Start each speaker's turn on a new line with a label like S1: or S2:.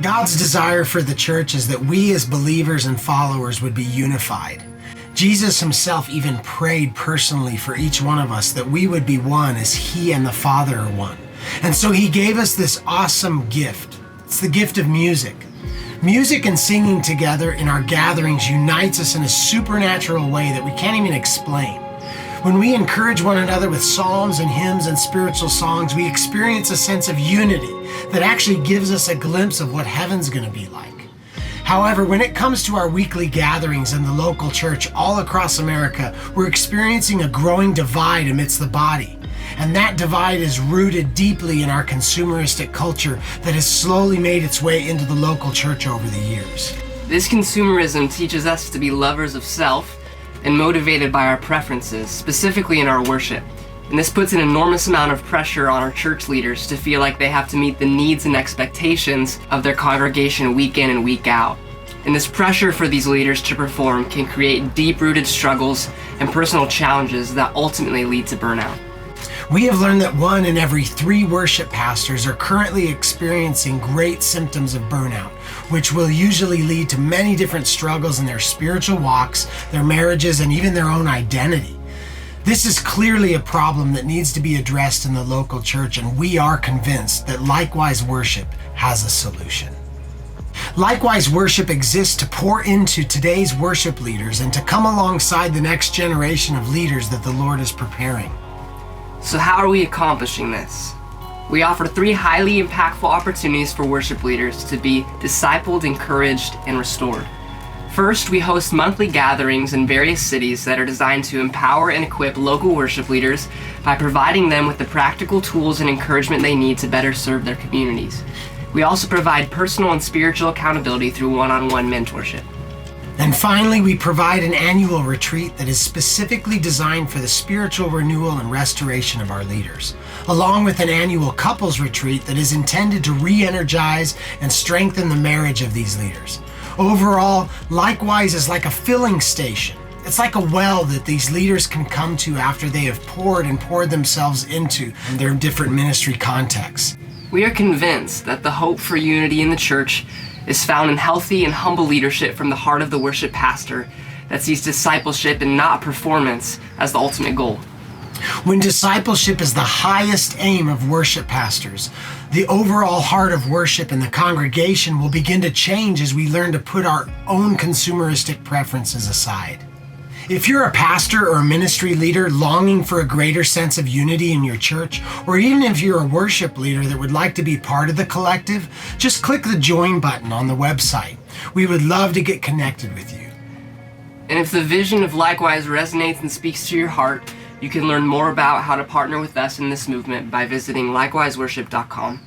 S1: God's desire for the church is that we as believers and followers would be unified. Jesus himself even prayed personally for each one of us that we would be one as he and the Father are one. And so he gave us this awesome gift. It's the gift of music. Music and singing together in our gatherings unites us in a supernatural way that we can't even explain. When we encourage one another with psalms and hymns and spiritual songs, we experience a sense of unity that actually gives us a glimpse of what heaven's going to be like. However, when it comes to our weekly gatherings in the local church all across America, we're experiencing a growing divide amidst the body. And that divide is rooted deeply in our consumeristic culture that has slowly made its way into the local church over the years.
S2: This consumerism teaches us to be lovers of self and motivated by our preferences, specifically in our worship. And this puts an enormous amount of pressure on our church leaders to feel like they have to meet the needs and expectations of their congregation week in and week out. And this pressure for these leaders to perform can create deep-rooted struggles and personal challenges that ultimately lead to burnout.
S1: We have learned that 1 in every 3 worship pastors are currently experiencing great symptoms of burnout, which will usually lead to many different struggles in their spiritual walks, their marriages, and even their own identity. This is clearly a problem that needs to be addressed in the local church, and we are convinced that Likewise Worship has a solution. Likewise Worship exists to pour into today's worship leaders and to come alongside the next generation of leaders that the Lord is preparing.
S2: So how are we accomplishing this? We offer 3 highly impactful opportunities for worship leaders to be discipled, encouraged, and restored. First, we host monthly gatherings in various cities that are designed to empower and equip local worship leaders by providing them with the practical tools and encouragement they need to better serve their communities. We also provide personal and spiritual accountability through one-on-one mentorship.
S1: And finally, we provide an annual retreat that is specifically designed for the spiritual renewal and restoration of our leaders, along with an annual couples retreat that is intended to re-energize and strengthen the marriage of these leaders. Overall, Likewise is like a filling station. It's like a well that these leaders can come to after they have poured themselves into their different ministry contexts.
S2: We are convinced that the hope for unity in the church is found in healthy and humble leadership from the heart of the worship pastor that sees discipleship and not performance as the ultimate goal.
S1: When discipleship is the highest aim of worship pastors, the overall heart of worship in the congregation will begin to change as we learn to put our own consumeristic preferences aside. If you're a pastor or a ministry leader longing for a greater sense of unity in your church, or even if you're a worship leader that would like to be part of the collective, just click the join button on the website. We would love to get connected with you.
S2: And if the vision of Likewise resonates and speaks to your heart, you can learn more about how to partner with us in this movement by visiting likewiseworship.com.